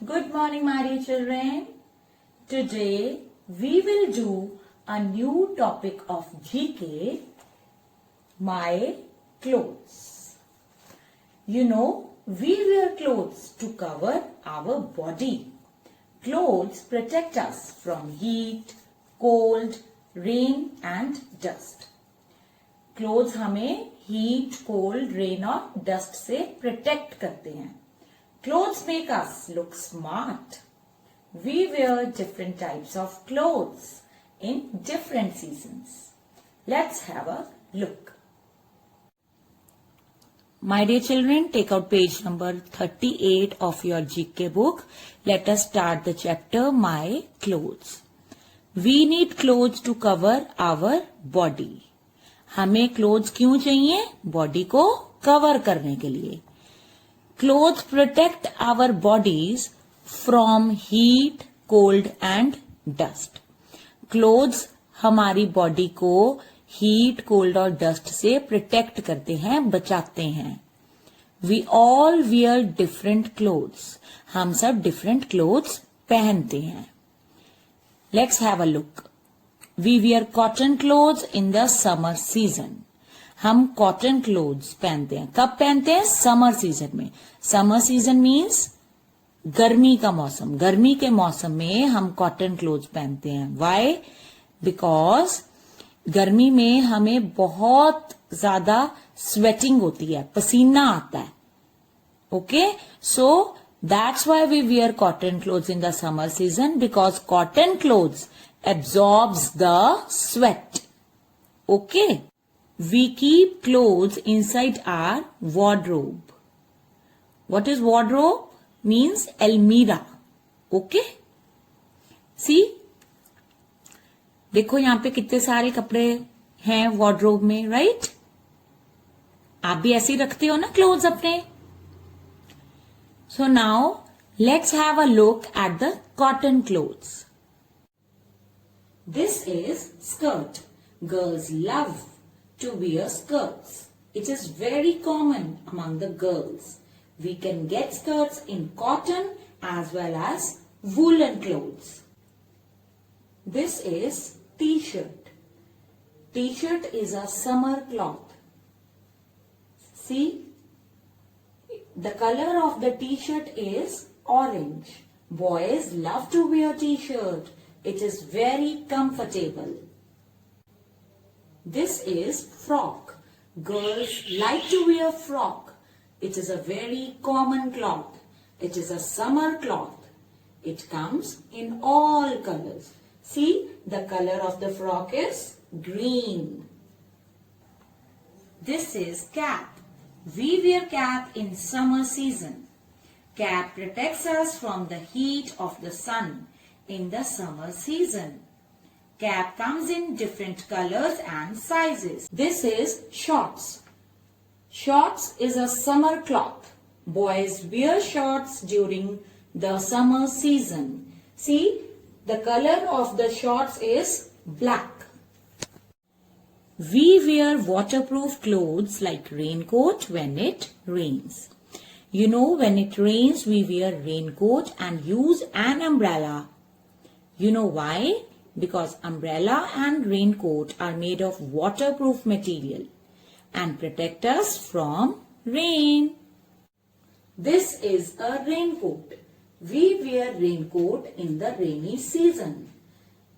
Good morning, my dear children. Today we will do a new topic of GK, my clothes. You know, we wear clothes to cover our body. Clothes protect us from heat, cold, rain and dust. Clothes हमें heat, cold, rain और dust से protect करते हैं. Clothes make us look smart. We wear different types of clothes in different seasons. Let's have a look. My dear children, take out page number 38 of your GK book. Let us start the chapter My Clothes. We need clothes to cover our body. हमें clothes क्यों चाहिए? Body को cover करने के लिए. Clothes protect our bodies from heat, cold and dust. Clothes हमारी body को heat, cold और dust से protect करते हैं, बचाते हैं. We all wear different clothes. हम सब different clothes पहनते हैं. Let's have a look. We wear cotton clothes in the summer season. हम कॉटन क्लोथ्स पहनते हैं. कब पहनते हैं? समर सीजन में. समर सीजन मीन्स गर्मी का मौसम. गर्मी के मौसम में हम कॉटन क्लोथ्स पहनते हैं. वाई? बिकॉज गर्मी में हमें बहुत ज्यादा स्वेटिंग होती है, पसीना आता है. Okay, so that's why we wear cotton clothes in the summer season, because cotton clothes absorbs the sweat. Okay. We keep clothes inside our wardrobe. What is wardrobe? Means almirah. Okay. See? देखो यहाँ पे कितने सारे कपड़े हैं wardrobe में, right? आप भी ऐसे ही रखते हो ना clothes अपने? So now let's have a look at the cotton clothes. This is skirt. Girls love to wear skirts. It is very common among the girls. We can get skirts in cotton as well as woolen clothes. This is t-shirt. T-shirt is a summer cloth. See, the color of the t-shirt is orange. Boys love to wear t-shirt. It is very comfortable. This is frock. Girls like to wear frock. It is a very common cloth. It is a summer cloth. It comes in all colors. See, the color of the frock is green. This is cap. We wear cap in summer season. Cap protects us from the heat of the sun in the summer season. Cap comes in different colors and sizes. This is shorts. Shorts is a summer cloth. Boys wear shorts during the summer season. See, the color of the shorts is black. We wear waterproof clothes like raincoat when it rains. You know, when it rains, we wear raincoat and use an umbrella. You know why? Because umbrella and raincoat are made of waterproof material and protect us from rain. This is a raincoat. We wear raincoat in the rainy season.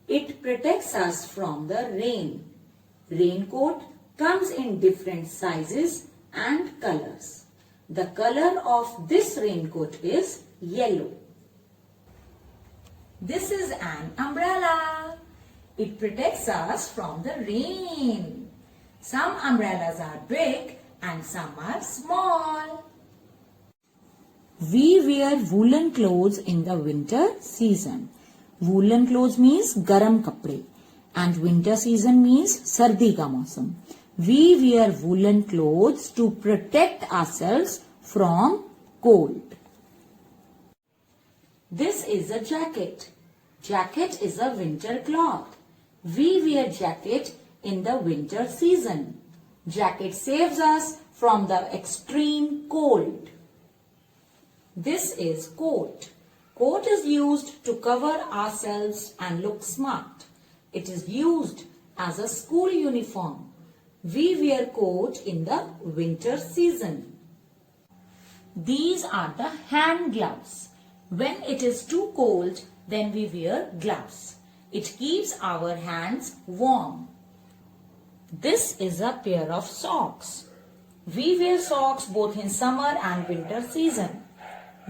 It protects us from the rain. Raincoat comes in different sizes and colors. The color of this raincoat is yellow. This is an umbrella. It protects us from the rain. Some umbrellas are big and some are small. We wear woolen clothes in the winter season. Woolen clothes means garam kapde and winter season means sardi ka mausam. We wear woolen clothes to protect ourselves from cold. This is a jacket. Jacket is a winter cloth. We wear jacket in the winter season. Jacket saves us from the extreme cold. This is coat. Coat is used to cover ourselves and look smart. It is used as a school uniform. We wear coat in the winter season. These are the hand gloves. When it is too cold, then we wear gloves. It keeps our hands warm. This is a pair of socks. We wear socks both in summer and winter season.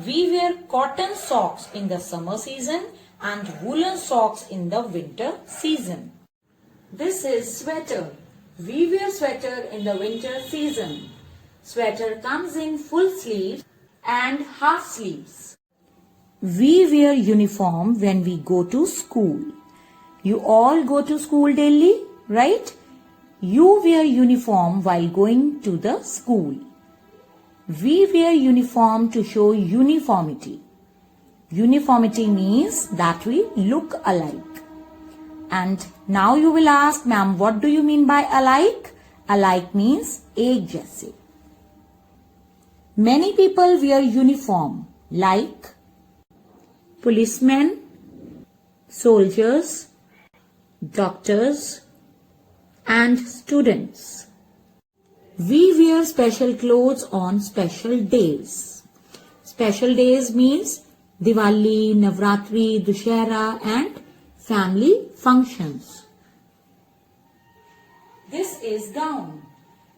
We wear cotton socks in the summer season and woolen socks in the winter season. This is sweater. We wear sweater in the winter season. Sweater comes in full sleeves and half sleeves. We wear uniform when we go to school. You all go to school daily, right? You wear uniform while going to the school. We wear uniform to show uniformity. Uniformity means that we look alike. And now you will ask, ma'am, what do you mean by alike? Alike means एक जैसे. Many people wear uniform like policemen, soldiers, doctors, and students. We wear special clothes on special days. Special days means Diwali, Navratri, Dussehra and family functions. This is gown.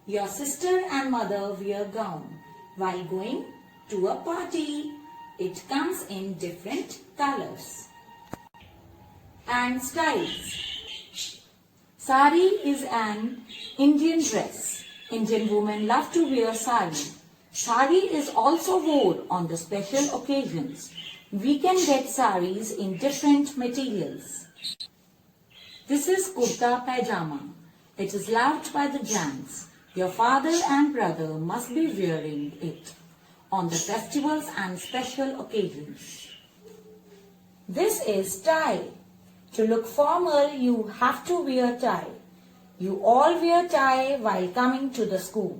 Your sister and mother wear gown while going to a party. It comes in different colors and styles. Sari is an Indian dress. Indian women love to wear sari. Sari is also worn on the special occasions. We can get saris in different materials. This is kurta pajama. It is loved by the gents. Your father and brother must be wearing it on the festivals and special occasions. This is tie. To look formal, you have to wear tie. You all wear tie while coming to the school.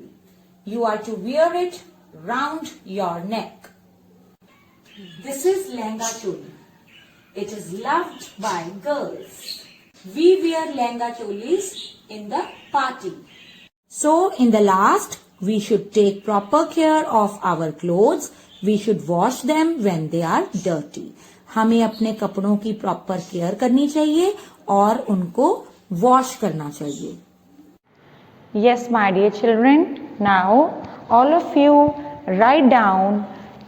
You are to wear it round your neck. This is lehenga choli. It is loved by girls. We wear lehenga cholis in the party. So in the last, we should take proper care of our clothes. We should wash them when they are dirty. हमें अपने कपड़ों की proper care करनी चाहिए और उनको wash करना चाहिए. Yes, my dear children, now all of you write down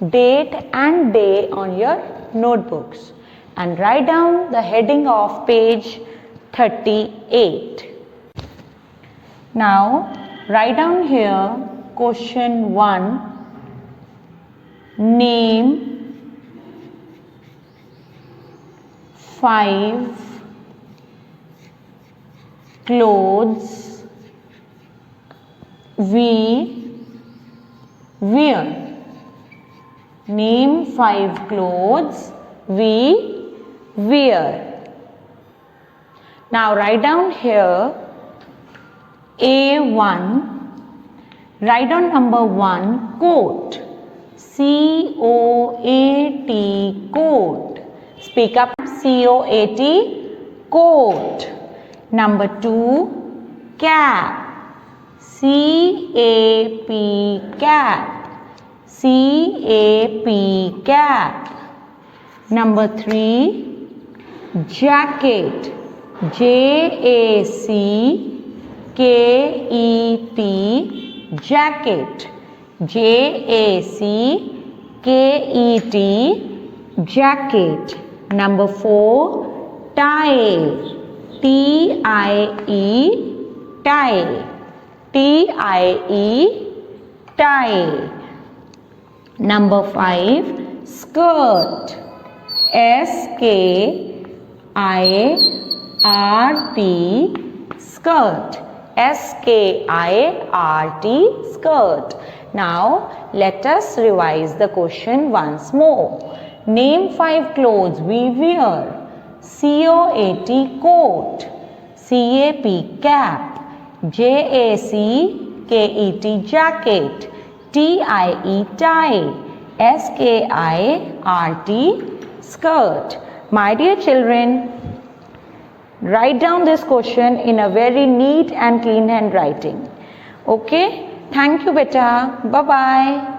date and day on your notebooks and write down the heading of page 38. Now write down here question 1, name 5 clothes we wear. Name 5 clothes we wear. Now write down here A1. Write down number 1, coat. C-O-A-T, coat. Speak up, C-O-A-T, coat. Number 2, cap. C-A-P, cap. C-A-P, cap. Number 3, jacket. J-A-C-K-E-T, jacket. J-A-C-K-E-T, jacket. Number 4, tie. T-I-E, tie. T-I-E, tie. Number 5, skirt. S-K-I-R-T, skirt. S-K-I-R-T, skirt. Now let us revise the question once more. Name 5 clothes we wear. C-O-A-T, coat. C-A-P, cap. J-A-C-K-E-T, jacket. T-I-E, tie. S-K-I-R-T, skirt. My dear children, write down this question in a very neat and clean handwriting. Okay? Thank you, beta. Bye-bye.